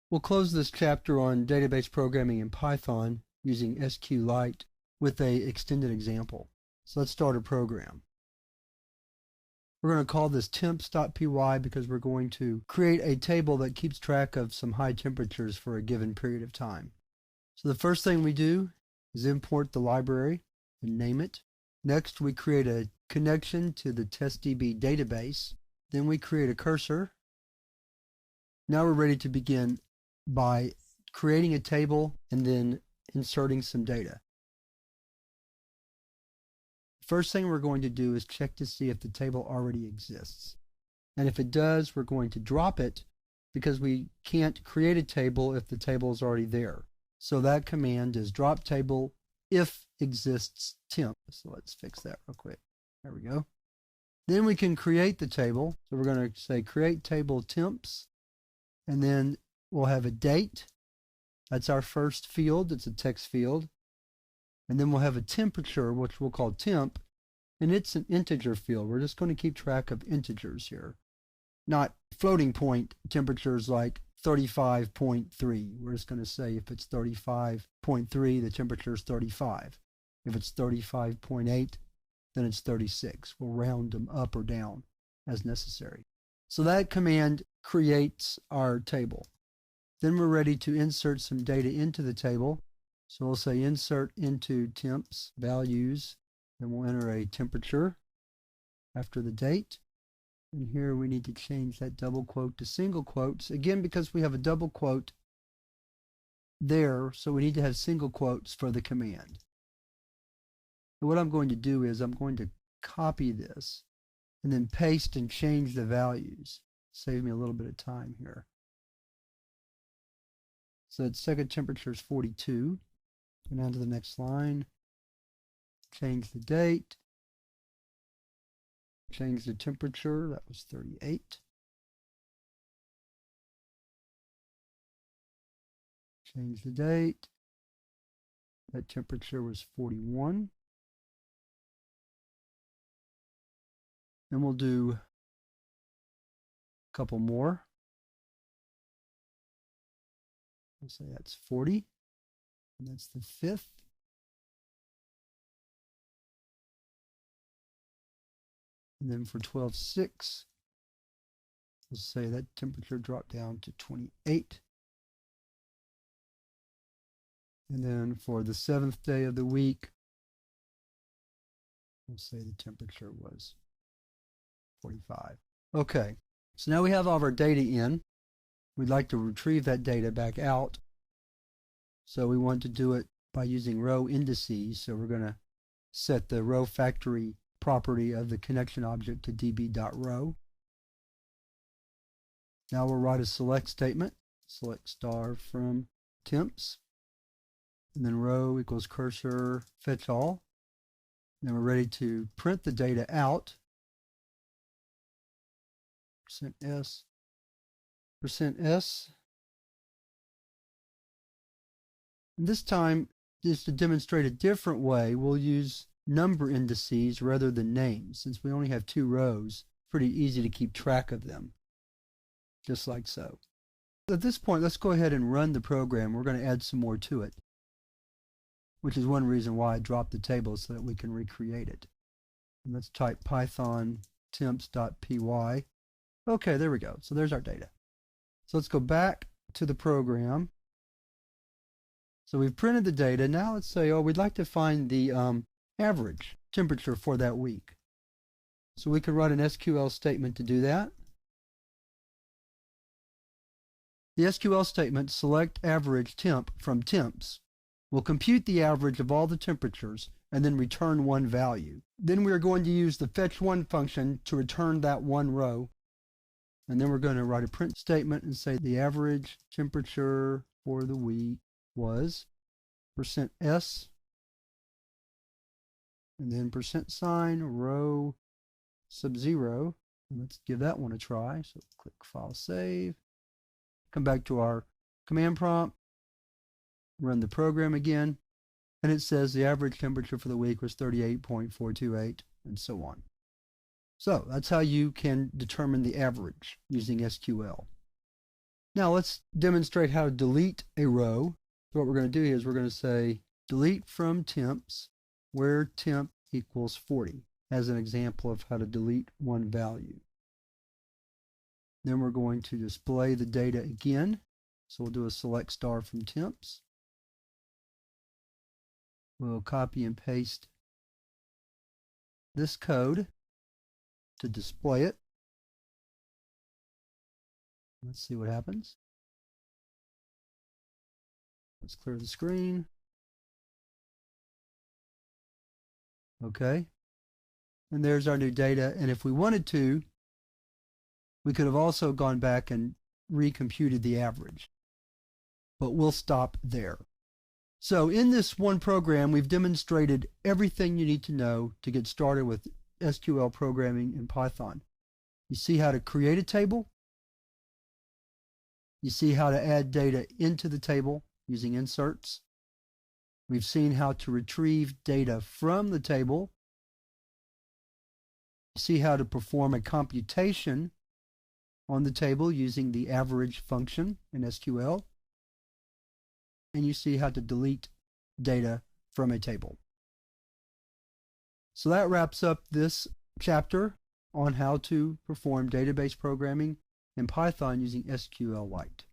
We'll close this chapter on database programming in Python using SQLite with an extended example. So let's start a program. We're going to call this temps.py because we're going to create a table that keeps track of some high temperatures for a given period of time. So the first thing we do is import the library and name it. Next, we create a connection to the testdb database. Then we create a cursor. Now we're ready to begin by creating a table and then inserting some data. First thing we're going to do is check to see if the table already exists. And if it does, we're going to drop it because we can't create a table if the table is already there. So that command is drop table if exists temp. So let's fix that real quick. There we go. Then we can create the table. So we're going to say create table temps, and then we'll have a date. That's our first field. It's a text field. And then we'll have a temperature, which we'll call temp, and it's an integer field. We're just going to keep track of integers here, not floating point temperatures like 35.3. We're just going to say if it's 35.3, the temperature is 35. If it's 35.8, then it's 36. We'll round them up or down as necessary. So that command creates our table. Then we're ready to insert some data into the table. So we'll say insert into temps values, then we'll enter a temperature after the date. And here we need to change that double quote to single quotes, again because we have a double quote there, so we need to have single quotes for the command. So what I'm going to do is I'm going to copy this and then paste and change the values. Save me a little bit of time here. So the second temperature is 42. Go down to the next line, change the date, change the temperature, that was 38. Change the date, that temperature was 41. And we'll do a couple more. We'll say that's 40. And that's the 5th. And then for 12/6, we'll say that temperature dropped down to 28. And then for the 7th day of the week, we'll say the temperature was 45. Okay, so now we have all of our data in. We'd like to retrieve that data back out. So we want to do it by using row indices. So we're going to set the row factory property of the connection object to db.row. Now we'll write a select statement. Select star from temps. And then row equals cursor fetch all. And then we're ready to print the data out. %s. %s. And this time, just to demonstrate a different way, we'll use number indices rather than names. Since we only have 2 rows, pretty easy to keep track of them, just like so. At this point, let's go ahead and run the program. We're going to add some more to it, which is one reason why I dropped the table, so that we can recreate it. And let's type python temps.py. Okay, there we go. So there's our data. So let's go back to the program. So we've printed the data. Now let's say, oh, we'd like to find the average temperature for that week. So we can write an SQL statement to do that. The SQL statement, select average temp from temps, will compute the average of all the temperatures and then return one value. Then we are going to use the fetch1 function to return that one row. And then we're going to write a print statement and say the average temperature for the week was %s, and then %, row sub 0. And let's give that one a try. So click File, Save. Come back to our command prompt, run the program again, and it says the average temperature for the week was 38.428, and so on. So that's how you can determine the average using SQL. Now let's demonstrate how to delete a row. So what we're going to do is we're going to say delete from temps where temp equals 40 as an example of how to delete one value. Then we're going to display the data again. So we'll do a select star from temps. We'll copy and paste this code to display it. Let's see what happens. Let's clear the screen. Okay. And there's our new data. And if we wanted to, we could have also gone back and recomputed the average. But we'll stop there. So in this one program, we've demonstrated everything you need to know to get started with SQL programming in Python. You see how to create a table. You see how to add data into the table using inserts. We've seen how to retrieve data from the table. You see how to perform a computation on the table using the average function in SQL. And you see how to delete data from a table. So that wraps up this chapter on how to perform database programming in Python using SQLite.